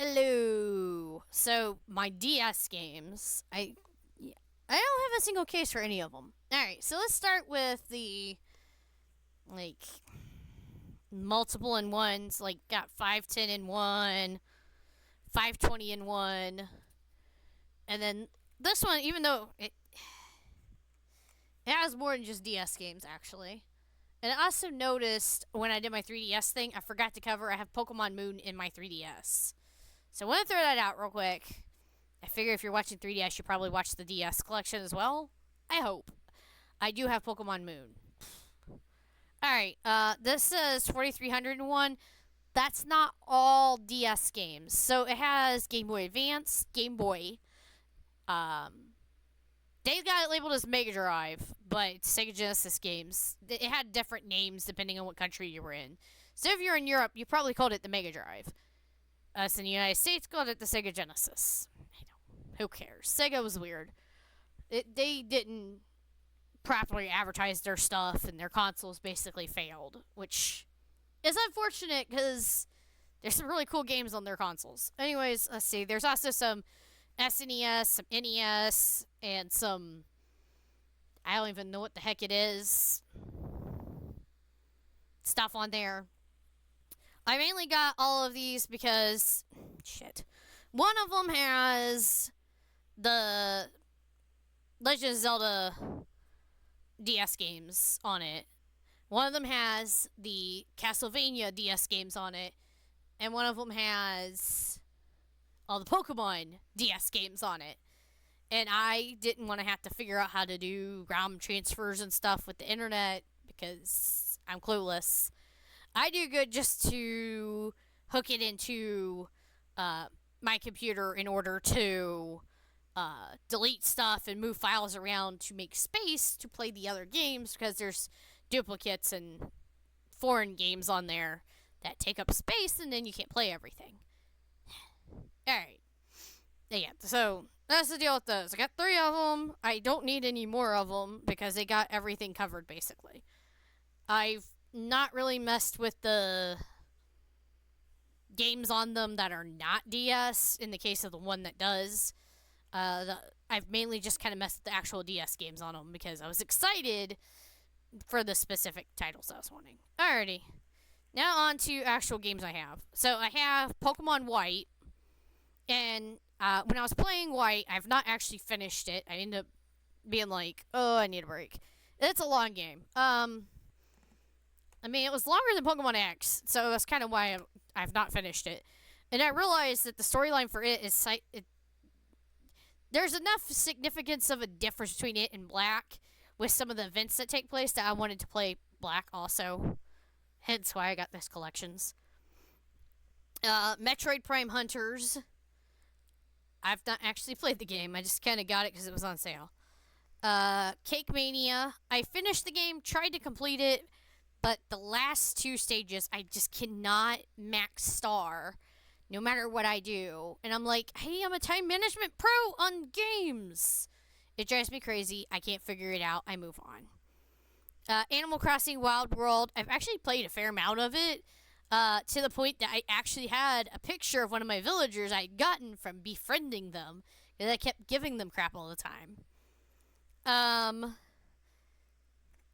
Hello. So my DS games, I don't have a single case for any of them. All right, so let's start with the like multiple in ones. Like got 510 in one, 520 in one, and then this one, even though it has more than just DS games actually. And I also noticed when I did my 3DS thing, I forgot to cover I have Pokemon Moon in my 3DS. So I want to throw that out real quick. I figure if you're watching 3DS, you probably watch the DS collection as well. I hope. I do have Pokemon Moon. Alright, this is 4301. That's not all DS games. So it has Game Boy Advance, Game Boy. They got it labeled as Mega Drive, but it's Sega Genesis games. It had different names depending on what country you were in. So if you're in Europe, you probably called it the Mega Drive. Us in the United States called it the Sega Genesis. Who cares? Sega was weird. They didn't properly advertise their stuff, and their consoles basically failed, which is unfortunate because there's some really cool games on their consoles. Anyways, let's see. There's also some SNES, some NES, and some. I don't even know what the heck it is. Stuff on there. I mainly got all of these because. Shit. One of them has the Legend of Zelda DS games on it. One of them has the Castlevania DS games on it. And one of them has all the Pokemon DS games on it. And I didn't want to have to figure out how to do ROM transfers and stuff with the internet because I'm clueless. I do good just to hook it into my computer in order to delete stuff and move files around to make space to play the other games because there's duplicates and foreign games on there that take up space and then you can't play everything. Alright. Yeah, so that's the deal with those. I got 3 of them. I don't need any more of them because they got everything covered basically. I've not really messed with the games on them that are not DS in the case of the one that does. I've mainly just kind of messed with the actual DS games on them because I was excited for the specific titles I was wanting. Alrighty. Now on to actual games I have. So I have Pokemon White, and when I was playing White, I've not actually finished it. I ended up being like, oh, I need a break. It's a long game. I mean, it was longer than Pokemon X, so that's kind of why I've not finished it. And I realized that the storyline for it is there's enough significance of a difference between it and Black with some of the events that take place that I wanted to play Black also. Hence why I got this collections. Metroid Prime Hunters. I've not actually played the game. I just kind of got it because it was on sale. Cake Mania. I finished the game, tried to complete it, but the last 2 stages, I just cannot max star no matter what I do. And I'm like, hey, I'm a time management pro on games. It drives me crazy. I can't figure it out. I move on. Animal Crossing Wild World. I've actually played a fair amount of it to the point that I actually had a picture of one of my villagers I'd gotten from befriending them because I kept giving them crap all the time.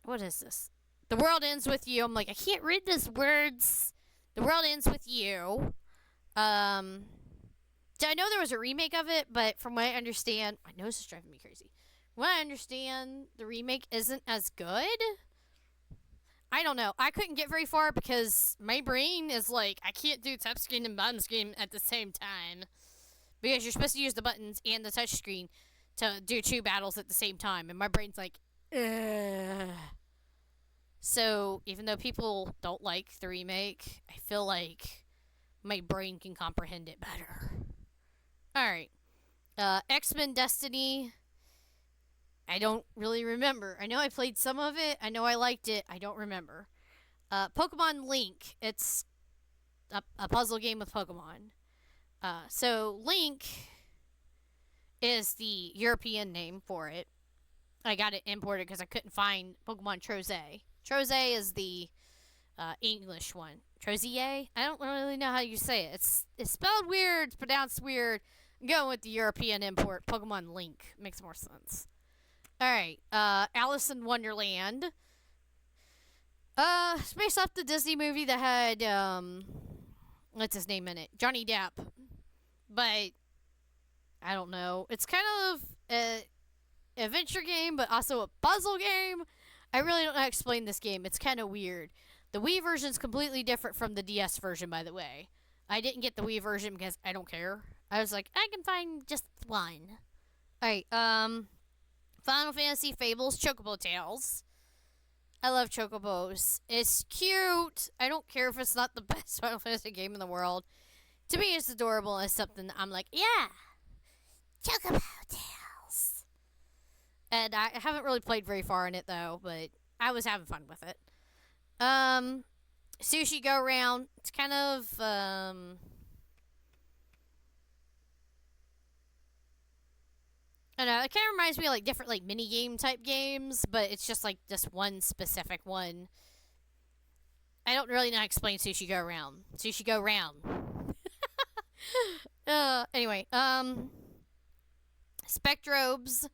What is this? The World Ends With You. I'm like, I can't read these words. The World Ends With You. I know there was a remake of it, but from what I understand, my nose is driving me crazy. From what I understand, the remake isn't as good. I don't know. I couldn't get very far because my brain is like, I can't do touch screen and button screen at the same time. Because you're supposed to use the buttons and the touch screen to do 2 battles at the same time. And my brain's like, ugh. So, even though people don't like the remake, I feel like my brain can comprehend it better. Alright. X-Men Destiny. I don't really remember. I know I played some of it. I know I liked it. I don't remember. Pokemon Link. It's a puzzle game with Pokemon. So, Link is the European name for it. I got it imported because I couldn't find Pokemon Troze. Troze is the English one. Trozier. I don't really know how you say it. It's spelled weird. It's pronounced weird. I'm going with the European import. Pokemon Link makes more sense. All right. Alice in Wonderland. It's based off the Disney movie that had what's his name in it? Johnny Depp. But I don't know. It's kind of a adventure game, but also a puzzle game. I really don't know how to explain this game. It's kind of weird. The Wii version is completely different from the DS version, by the way. I didn't get the Wii version because I don't care. I was like, I can find just one. Alright, Final Fantasy Fables Chocobo Tales. I love Chocobos. It's cute. I don't care if it's not the best Final Fantasy game in the world. To me, it's adorable. It's something I'm like, yeah, Chocobo Tales. And I haven't really played very far in it, though, but I was having fun with it. Sushi Go Round. It's kind of, I don't know, it kind of reminds me of like different like mini game type games, but it's just like this one specific one. I don't really know how to explain Sushi Go Round. Sushi Go Round. Anyway, Spectrobes.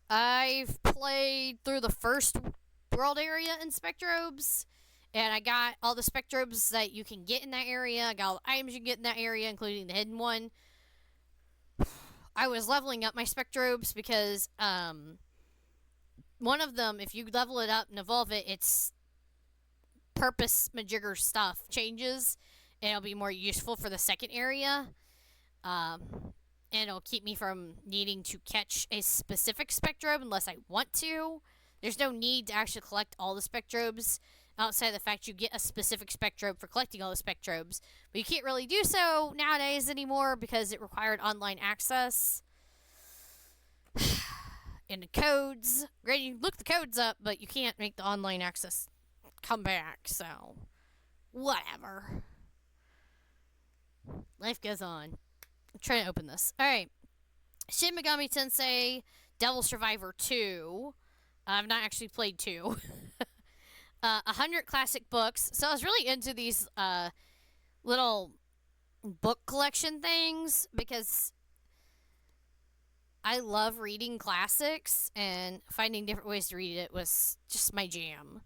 I've played through the first world area in Spectrobes, and I got all the Spectrobes that you can get in that area. I got all the items you can get in that area, including the hidden one. I was leveling up my Spectrobes because one of them, if you level it up and evolve it, its purpose Majigger stuff changes, and it'll be more useful for the second area. And it'll keep me from needing to catch a specific Spectrobe unless I want to. There's no need to actually collect all the Spectrobes outside the fact you get a specific Spectrobe for collecting all the Spectrobes. But you can't really do so nowadays anymore because it required online access. And the codes. Great, you look the codes up, but you can't make the online access come back, so whatever. Life goes on. I'm trying to open this. Alright. Shin Megami Tensei Devil Survivor 2. I've not actually played 2. 100 classic books. So I was really into these little book collection things because I love reading classics, and finding different ways to read it was just my jam.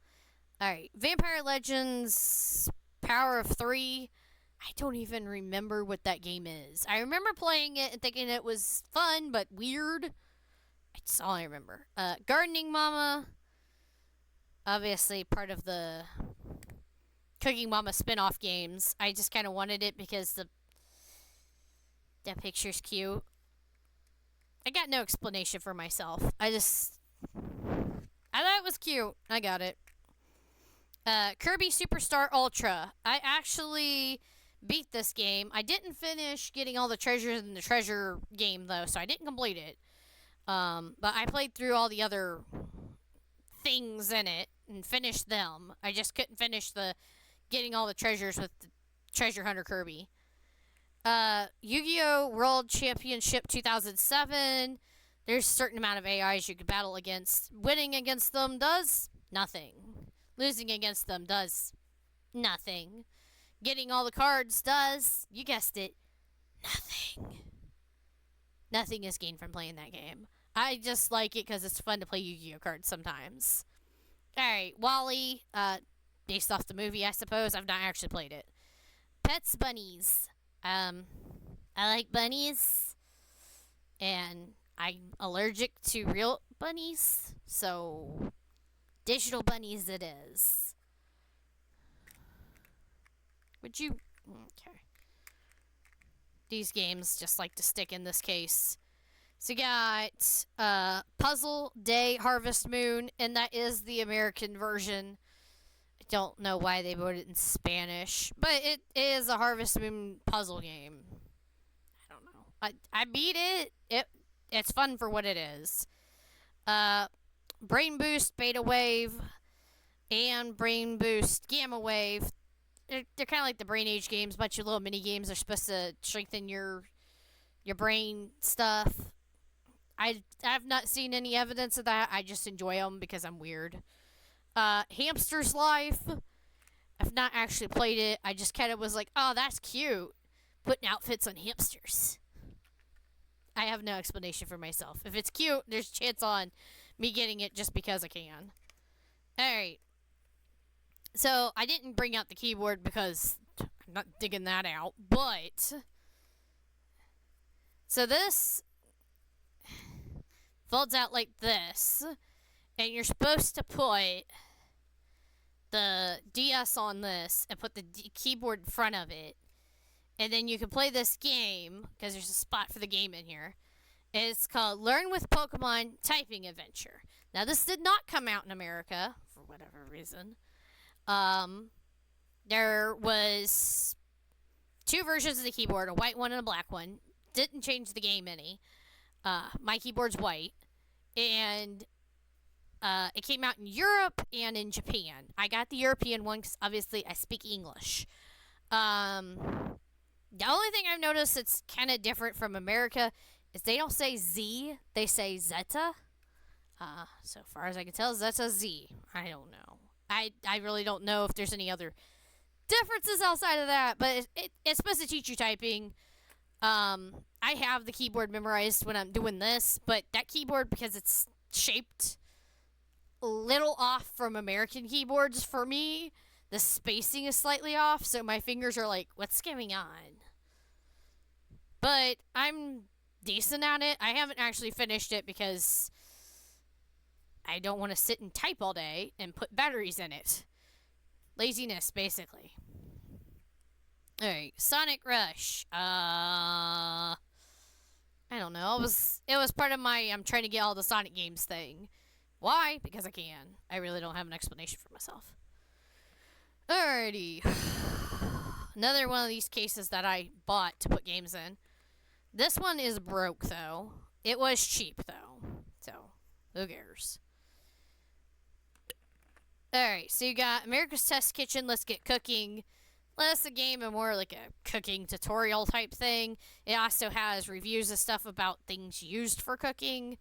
Alright. Vampire Legends Power of 3. I don't even remember what that game is. I remember playing it and thinking it was fun, but weird. That's all I remember. Gardening Mama. Obviously part of the Cooking Mama spin-off games. I just kind of wanted it because the picture's cute. I got no explanation for myself. I thought it was cute. I got it. Kirby Superstar Ultra. I actually beat this game. I didn't finish getting all the treasures in the treasure game, though, so I didn't complete it. But I played through all the other things in it and finished them. I just couldn't finish the getting all the treasures with the Treasure Hunter Kirby. Yu-Gi-Oh! World Championship 2007. There's a certain amount of AIs you can battle against. Winning against them does nothing. Losing against them does nothing. Getting all the cards does, you guessed it, nothing. Nothing is gained from playing that game. I just like it because it's fun to play Yu-Gi-Oh! Cards sometimes. Alright, Wally, based off the movie, I suppose. I've not actually played it. Pets Bunnies. I like bunnies, and I'm allergic to real bunnies, so digital bunnies it is. Would you... Okay. These games just like to stick in this case. So you got Puzzle Day Harvest Moon, and that is the American version. I don't know why they wrote it in Spanish, but it is a Harvest Moon puzzle game. I don't know. I beat it. It's fun for what it is. Brain Boost Beta Wave and Brain Boost Gamma Wave. They're kind of like the Brain Age games. Bunch of little mini games are supposed to strengthen your brain stuff. I've not seen any evidence of that. I just enjoy them because I'm weird. Hamster's Life. I've not actually played it. I just kind of was like, oh, that's cute. Putting outfits on hamsters. I have no explanation for myself. If it's cute, there's a chance on me getting it just because I can. Alright. So, I didn't bring out the keyboard because I'm not digging that out. But, so this folds out like this. And you're supposed to put the DS on this and put the keyboard in front of it. And then you can play this game, because there's a spot for the game in here. It's called Learn with Pokemon Typing Adventure. Now, this did not come out in America, for whatever reason. There was 2 versions of the keyboard, a white one and a black one. Didn't change the game any. My keyboard's white. And it came out in Europe and in Japan. I got the European one because obviously I speak English. The only thing I've noticed that's kind of different from America is they don't say Z, they say Zeta. So far as I can tell, Zeta Z. I don't know. I really don't know if there's any other differences outside of that, but it's supposed to teach you typing. I have the keyboard memorized when I'm doing this, but that keyboard, because it's shaped a little off from American keyboards for me, the spacing is slightly off, so my fingers are like, what's going on? But I'm decent at it. I haven't actually finished it because I don't want to sit and type all day and put batteries in it. Laziness, basically. Alright, Sonic Rush. I don't know. It was part of my I'm trying to get all the Sonic games thing. Why? Because I can. I really don't have an explanation for myself. Alrighty. Another one of these cases that I bought to put games in. This one is broke, though. It was cheap, though. So, who cares? Alright, so you got America's Test Kitchen, Let's Get Cooking. Less a game and more like a cooking tutorial type thing. It also has reviews of stuff about things used for cooking.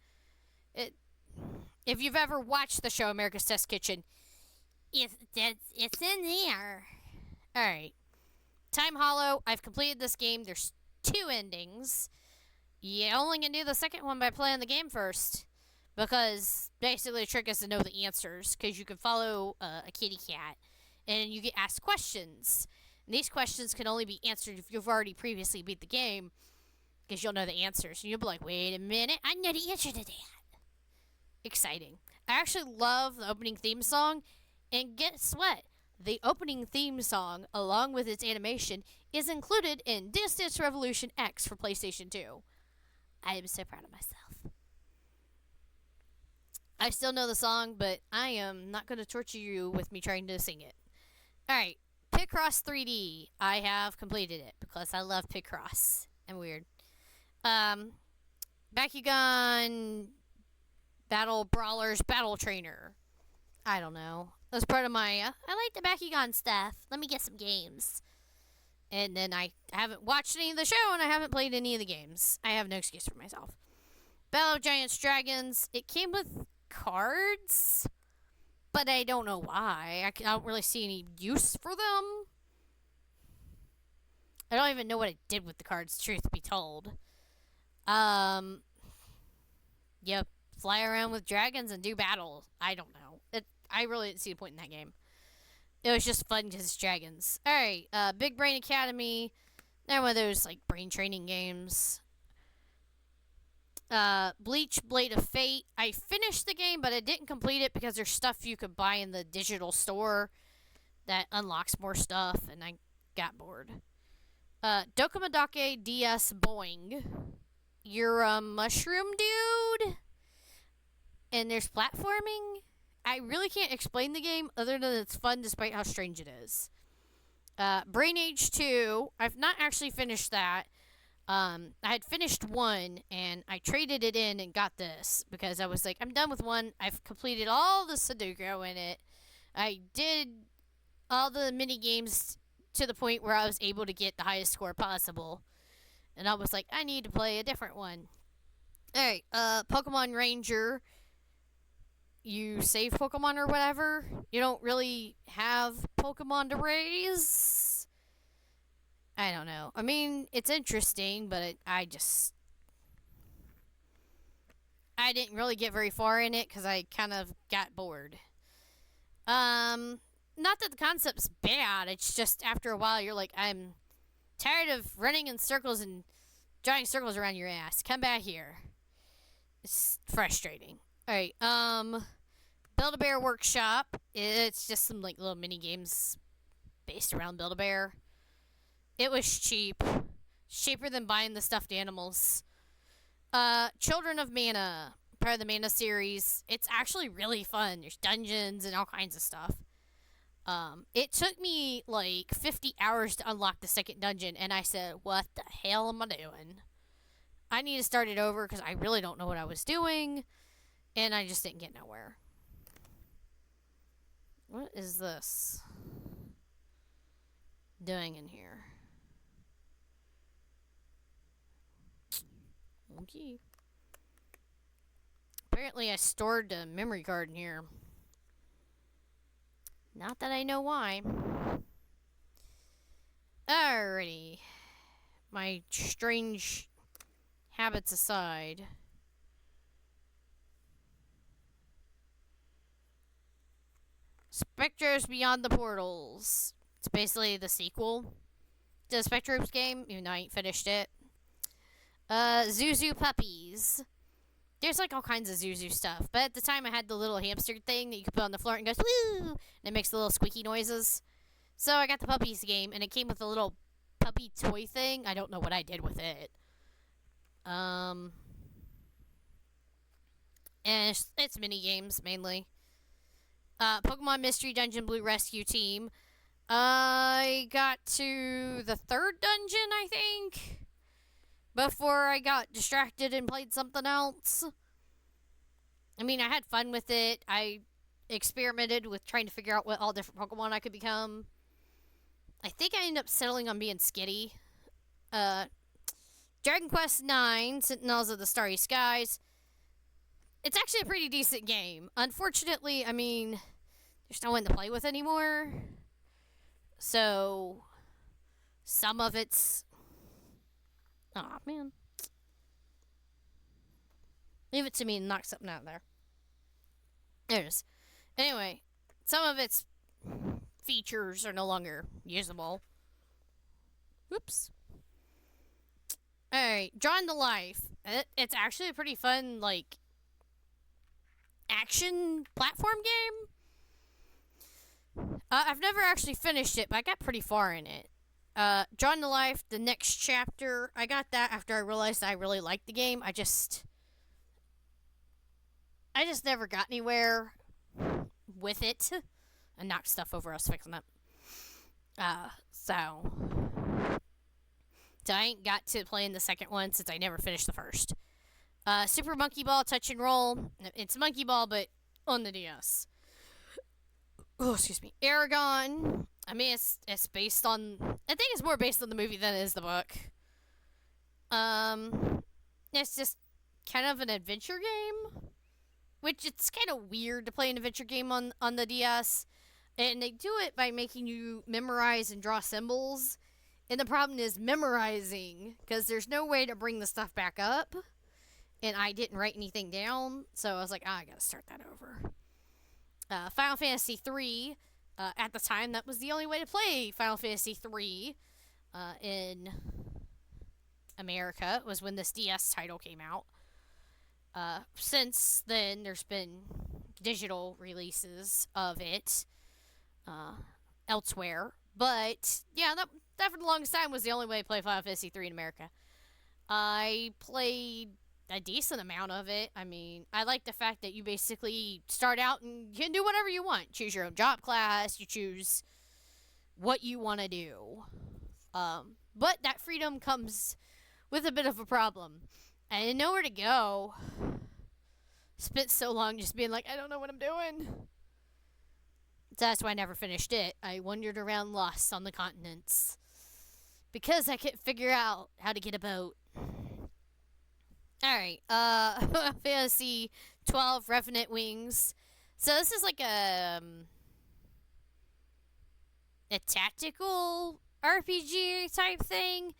If you've ever watched the show America's Test Kitchen, it's in there. Alright. Time Hollow. I've completed this game. There's 2 endings. You only can do the second one by playing the game first. Because basically the trick is to know the answers. Because you can follow a kitty cat. And you get asked questions. And these questions can only be answered if you've already previously beat the game. Because you'll know the answers. And you'll be like, wait a minute. I know the answer to that. Exciting. I actually love the opening theme song. And guess what? The opening theme song, along with its animation, is included in Dance Dance Revolution X for PlayStation 2. I am so proud of myself. I still know the song, but I am not going to torture you with me trying to sing it. Alright, Picross 3D. I have completed it because I love Picross. I'm weird. Bakugan Battle Brawlers Battle Trainer. I don't know. That's part of my, I like the Bakugan stuff. Let me get some games. And then I haven't watched any of the show, and I haven't played any of the games. I have no excuse for myself. Battle of Giants Dragons. It came with cards, but I don't know why. I don't really see any use for them. I don't even know what I did with the cards, truth be told. Yep. Fly around with dragons and do battle. I don't know. I really didn't see the point in that game. It was just fun because it's dragons. Alright, Big Brain Academy. They're one of those, like, brain training games. Bleach Blade of Fate. I finished the game, but I didn't complete it because there's stuff you could buy in the digital store that unlocks more stuff, and I got bored. Dokumadake DS Boing. You're a mushroom dude? And there's platforming? I really can't explain the game other than it's fun despite how strange it is. Brain Age 2. I've not actually finished that. I had finished 1, and I traded it in and got this because I was like, I'm done with 1. I've completed all the Sudoku in it. I did all the mini games to the point where I was able to get the highest score possible. And I was like, I need to play a different one. Alright, Pokemon Ranger. you save Pokemon or whatever. You don't really have Pokemon to raise. I don't know. I mean, it's interesting, but I didn't really get very far in it because I kind of got bored. Not that the concept's bad. It's just after a while you're like, I'm tired of running in circles and drawing circles around your ass. Come back here. It's frustrating. All right. Build-A-Bear Workshop. It's just some like little mini games based around Build-A-Bear. It was cheap. Cheaper than buying the stuffed animals. Children of Mana, part of the Mana series. It's actually really fun. There's dungeons and all kinds of stuff. It took me like 50 hours to unlock the second dungeon, and I said, what the hell am I doing? I need to start it over because I really don't know what I was doing, and I just didn't get nowhere. What is this doing in here? Okay. Apparently I stored a memory card in here. Not that I know why. Alrighty. My strange habits aside. Spectros Beyond the Portals. It's basically the sequel to the Spectros game, even though I ain't finished it. Zuzu Puppies. There's like all kinds of Zuzu stuff, but at the time I had the little hamster thing that you could put on the floor and goes woo, and it makes the little squeaky noises. So I got the Puppies game, and it came with a little puppy toy thing. I don't know what I did with it. And it's mini games mainly. Pokemon Mystery Dungeon Blue Rescue Team. I got to the third dungeon, I think, before I got distracted and played something else. I mean, I had fun with it. I experimented with trying to figure out what all different Pokemon I could become. I think I ended up settling on being Skitty. Dragon Quest IX, Sentinels of the Starry Skies. It's actually a pretty decent game. Unfortunately, I mean, there's no one to play with anymore. So, some of it's... Aw, man. Leave it to me and knock something out of there. There it is. Anyway, some of its features are no longer usable. Whoops. Alright, Drawn to Life. It's actually a pretty fun, like, action platform game. I've never actually finished it, but I got pretty far in it. Drawn to Life, the next chapter. I got that after I realized I really liked the game. I just never got anywhere with it. I knocked stuff over. I was fixing it. So I ain't got to playing the second one since I never finished the first. Super Monkey Ball Touch and Roll. It's Monkey Ball, but on the DS. Oh, excuse me. Aragon. I mean, it's based on... I think it's more based on the movie than it is the book. It's just kind of an adventure game. Which, it's kind of weird to play an adventure game on the DS. And they do it by making you memorize and draw symbols. And the problem is memorizing, because there's no way to bring the stuff back up. And I didn't write anything down, so I was like, I gotta start that over. Final Fantasy III. At the time, that was the only way to play Final Fantasy III in America, was when this DS title came out. Since then, there's been digital releases of it elsewhere. But, yeah, that for the longest time was the only way to play Final Fantasy III in America. I played a decent amount of it. I mean, I like the fact that you basically start out and you can do whatever you want. Choose your own job class. You choose what you want to do. But that freedom comes with a bit of a problem. I didn't know where to go. Spent so long just being like, I don't know what I'm doing. So that's why I never finished it. I wandered around lost on the continents. Because I couldn't figure out how to get a boat. Alright, Fantasy 12 Revenant Wings. So this is like a tactical RPG type thing.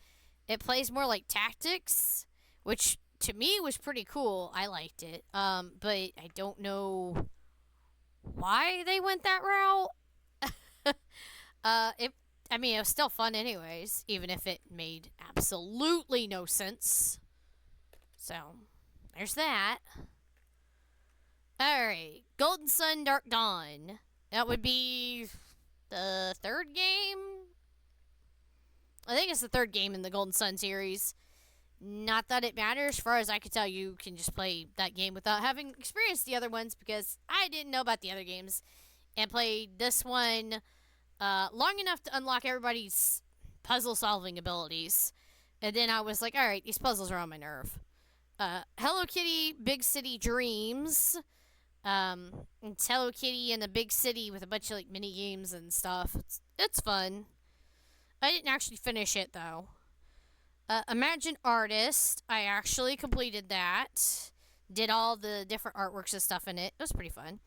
It plays more like tactics, which to me was pretty cool. I liked it. But I don't know why they went that route. It. I mean, it was still fun anyways, even if it made absolutely no sense. So, there's that. Alright, Golden Sun Dark Dawn. That would be the third game? I think it's the third game in the Golden Sun series. Not that it matters. As far as I could tell, you can just play that game without having experienced the other ones because I didn't know about the other games and played this one long enough to unlock everybody's puzzle solving abilities. And then I was like, alright, these puzzles are on my nerve. Hello Kitty Big City Dreams. It's Hello Kitty in a big city with a bunch of like mini games and stuff. It's fun. I didn't actually finish it though. Imagine Artist. I actually completed that. Did all the different artworks and stuff in it. It was pretty fun.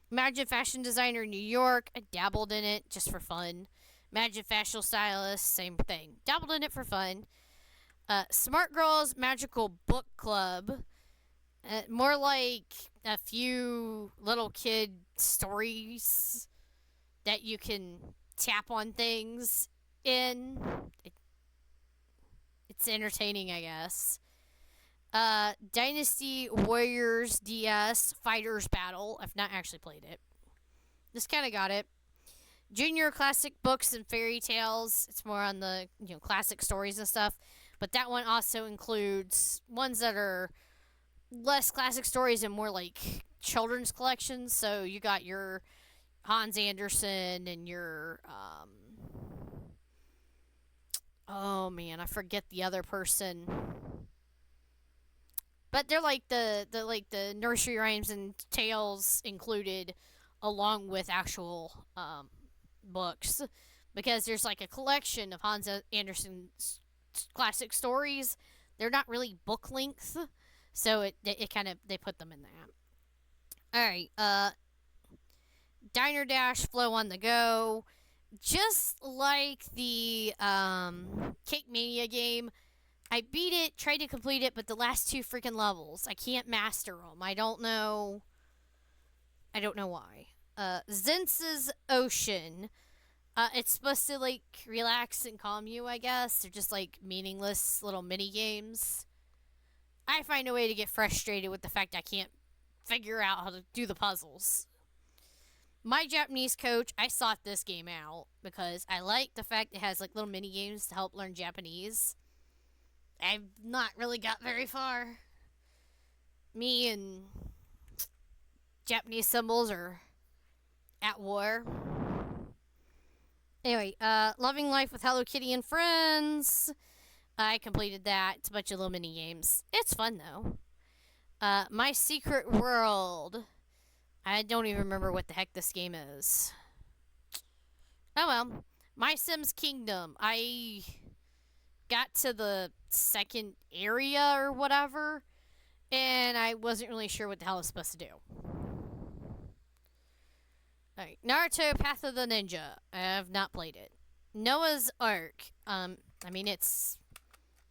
Imagine Fashion Designer New York. I dabbled in it just for fun. Imagine Fashion Stylist. Same thing. Dabbled in it for fun. Smart Girls Magical Book Club. More like a few little kid stories that you can tap on things in. It's entertaining, I guess. Dynasty Warriors DS Fighters Battle. I've not actually played it. Just kind of got it. Junior Classic Books and Fairy Tales. It's more on the classic stories and stuff. But that one also includes ones that are less classic stories and more like children's collections. So you got your Hans Andersen and your oh man, I forget the other person. But they're like the nursery rhymes and tales included along with actual books because there's like a collection of Hans Andersen's classic stories. They're not really book length, so it kind of they put them in that. All right, Diner Dash Flow on the Go, just like the Cake Mania game. I beat it, tried to complete it, but the last two freaking levels, I can't master them. I don't know. I don't know why. Zence's Ocean. It's supposed to like relax and calm you, I guess. They're just like meaningless little mini games. I find a way to get frustrated with the fact I can't figure out how to do the puzzles. My Japanese coach, I sought this game out because I like the fact it has like little mini games to help learn Japanese. I've not really got very far. Me and Japanese symbols are at war. Anyway, Loving Life with Hello Kitty and Friends. I completed that. It's a bunch of little mini games. It's fun though. My Secret World. I don't even remember what the heck this game is. Oh well. My Sims Kingdom. I got to the second area or whatever, and I wasn't really sure what the hell I was supposed to do. Alright, Naruto Path of the Ninja. I have not played it. Noah's Ark. I mean, it's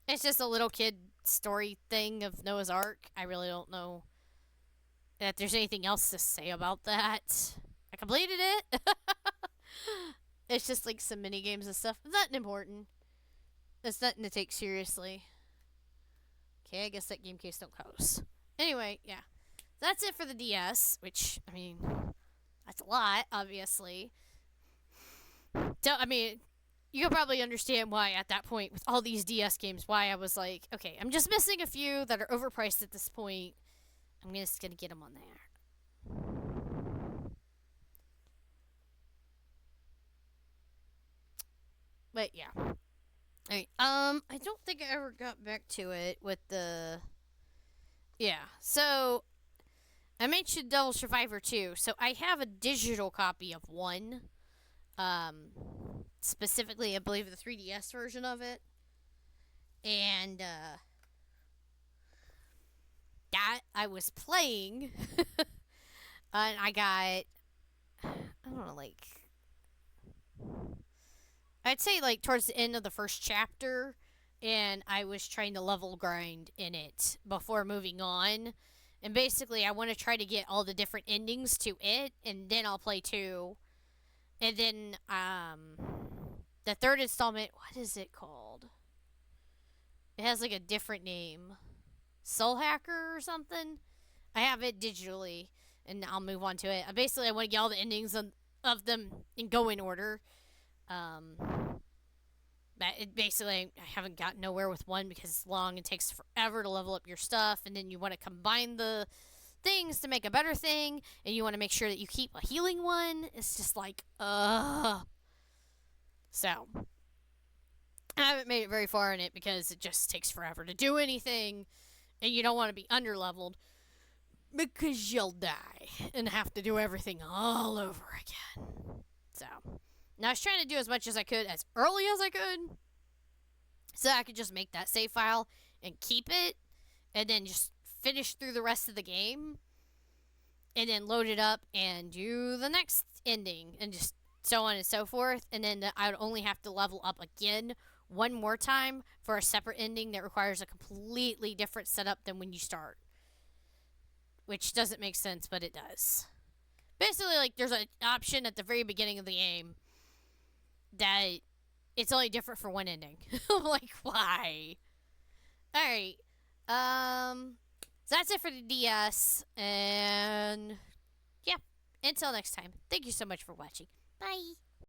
just a little kid story thing of Noah's Ark. I really don't know that there's anything else to say about that. I completed it. It's just like some mini games and stuff. It's not important. It's nothing to take seriously. Okay, I guess that game case don't cost. Anyway, yeah. That's it for the DS, which, I mean, that's a lot, obviously. I mean, you can probably understand why at that point, with all these DS games, why I was like, okay, I'm just missing a few that are overpriced at this point. I'm just going to get them on there. But, yeah. Alright, I don't think I ever got back to it with the... Yeah, so... I mentioned Devil Survivor 2, so I have a digital copy of 1. Specifically, I believe the 3DS version of it. And, that I was playing And I got, I don't know, like, I'd say like towards the end of the first chapter, and I was trying to level grind in it before moving on. And basically, I want to try to get all the different endings to it, and then I'll play two. And then, the third installment, what is it called? It has like a different name. Soul Hacker or something? I have it digitally, and I'll move on to it. Basically, I want to get all the endings of them in go in order. Um, basically, I haven't gotten nowhere with one because it's long and takes forever to level up your stuff, and then you want to combine the things to make a better thing, and you want to make sure that you keep a healing one. It's just like, So, I haven't made it very far in it because it just takes forever to do anything, and you don't want to be under leveled because you'll die and have to do everything all over again. So, now I was trying to do as much as I could as early as I could so I could just make that save file and keep it and then just finish through the rest of the game and then load it up and do the next ending and just so on and so forth. And then I would only have to level up again one more time for a separate ending that requires a completely different setup than when you start. Which doesn't make sense, but it does. Basically, like, there's an option at the very beginning of the game that it's only different for one ending. I'm like, why? Alright. So that's it for the DS. And yeah, until next time. Thank you so much for watching. Bye.